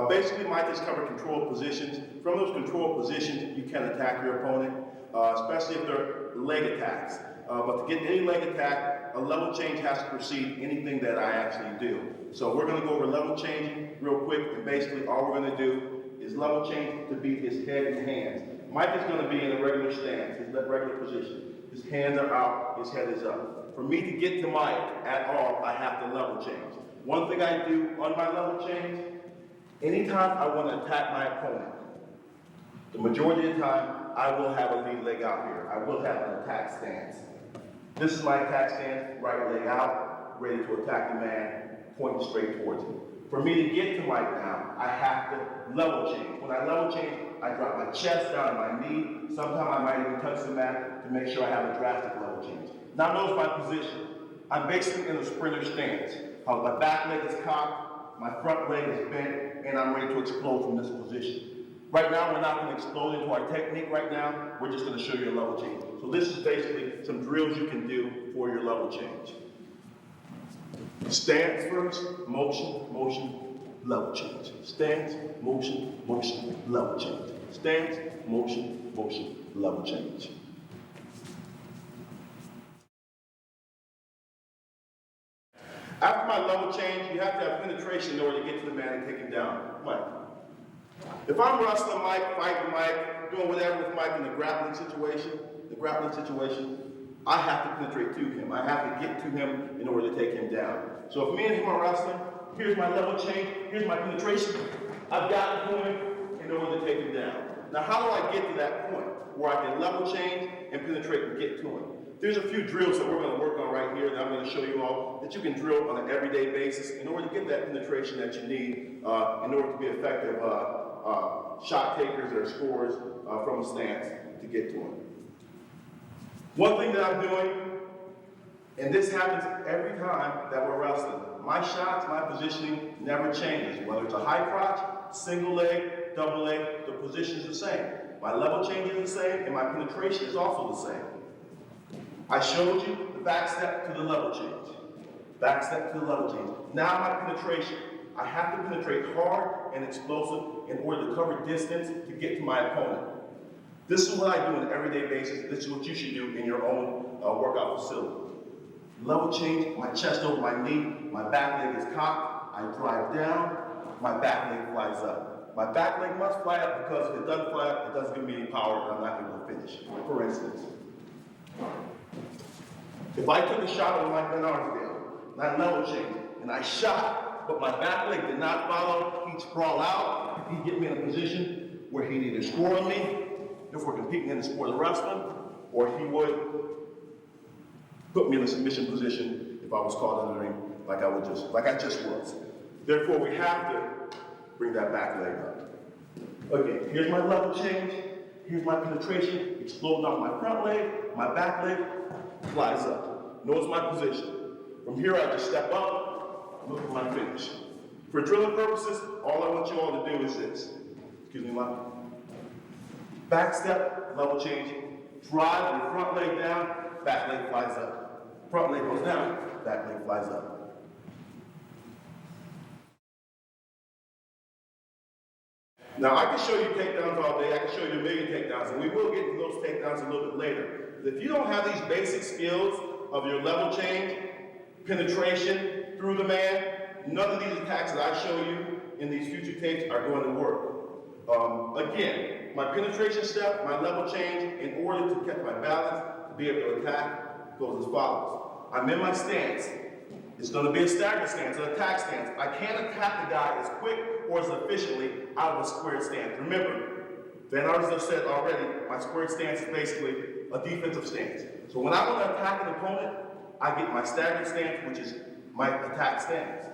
Basically, Mike has covered controlled positions. From those controlled positions, you can attack your opponent, especially if they're leg attacks. But to get any leg attack, a level change has to precede anything that I actually do. So we're going to go over level changing real quick, and basically all we're going to do is level change to beat his head and hands. Mike is going to be in a regular stance, his regular position. His hands are out, his head is up. For me to get to Mike at all, I have to level change. One thing I do on my level change, anytime I want to attack my opponent, the majority of the time, I will have a lead leg out here. I will have an attack stance. This is my attack stance, right leg out, ready to attack the man, pointing straight towards him. For me to get to Mike now, I have to level change. When I level change, I drop my chest down to my knee. Sometimes I might even touch the mat to make sure I have a drastic level change. Now notice my position. I'm basically in a sprinter stance. My back leg is cocked, my front leg is bent, and I'm ready to explode from this position. Right now, we're not going to explode into our technique right now. We're just going to show you a level change. So this is basically some drills you can do for your level change. Stance first, motion, motion, level change. Stance, motion, motion, level change. Stance, motion, motion, level change. After my level change, you have to have penetration in order to get to the man and take him down. Mike. If I'm wrestling Mike, fighting Mike, doing whatever with Mike in the grappling situation, I have to penetrate to him. I have to get to him in order to take him down. So if me and him are wrestling, here's my level change, here's my penetration. I've got to him in order to take him down. Now how do I get to that point where I can level change and penetrate and get to him? There's a few drills that we're going to work on right here that I'm going to show you all that you can drill on an everyday basis in order to get that penetration that you need in order to be effective shot takers or scorers from a stance to get to him. One thing that I'm doing, and this happens every time that we're wrestling, my shots, my positioning never changes. Whether it's a high crotch, single leg, double leg, the position is the same. My level change is the same, and my penetration is also the same. I showed you the back step to the level change. Back step to the level change. Now my penetration. I have to penetrate hard and explosive in order to cover distance to get to my opponent. This is what I do on an everyday basis. This is what you should do in your own workout facility. Level change, my chest over my knee, my back leg is cocked, I drive down, my back leg flies up. My back leg must fly up because if it doesn't fly up, it doesn't give me any power and I'm not able to finish. For instance, if I took a shot on Mike Bernardsdale, and I level changed, and I shot, but my back leg did not follow, he'd sprawl out, he'd get me in a position where he'd either score on me, if we're competing in the sport of wrestling, or he would put me in a submission position if I was caught under him like I just was. Therefore, we have to bring that back leg up. Okay, here's my level change, here's my penetration, exploding off my front leg, my back leg flies up. Notice my position. From here, I just step up, look at my finish. For drilling purposes, all I want you all to do is this. Excuse me, my back step, level changing, drive your front leg down, back leg flies up. Front leg goes down, back leg flies up. Now, I can show you takedowns all day. I can show you a million takedowns, and we will get to those takedowns a little bit later. But if you don't have these basic skills of your level change, penetration through the man, none of these attacks that I show you in these future tapes are going to work. Again, my penetration step, my level change, in order to catch my balance, to be able to attack, goes as follows. I'm in my stance. It's going to be a staggered stance, an attack stance. I can't attack the guy as quick or as efficiently out of a squared stance. Remember, Van Arsdale said already, my squared stance is basically a defensive stance. So when I want to attack an opponent, I get my staggered stance, which is my attack stance.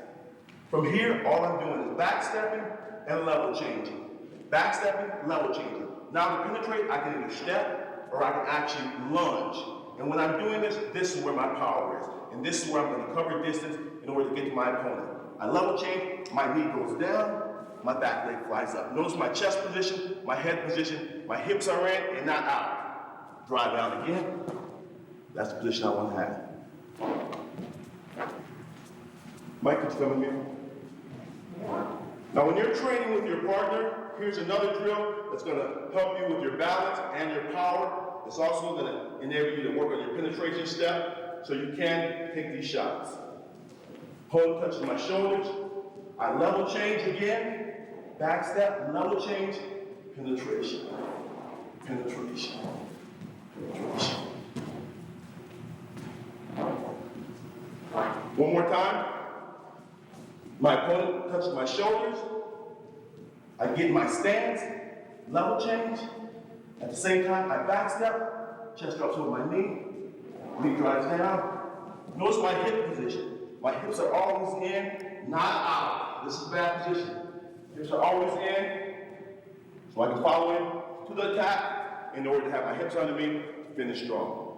From here, all I'm doing is backstepping and level changing. Backstepping, level changing. Now to penetrate, I can either step or I can actually lunge. And when I'm doing this, this is where my power is. And this is where I'm going to cover distance in order to get to my opponent. I level change, my knee goes down, my back leg flies up. Notice my chest position, my head position, my hips are in and not out. Drive down again. That's the position I want to have. Mike, could you come in here? Now, when you're training with your partner, here's another drill that's going to help you with your balance and your power. It's also going to enable you to work on your penetration step so you can take these shots. Opponent touches my shoulders. I level change again. Back step, level change, penetration. Penetration. Penetration. One more time. My opponent touches my shoulders. I get my stance, level change. At the same time, I back step, chest drops over my knee drives down. Notice my hip position. My hips are always in, not out. This is bad position. Hips are always in, so I can follow in to the attack in order to have my hips under me, finish strong.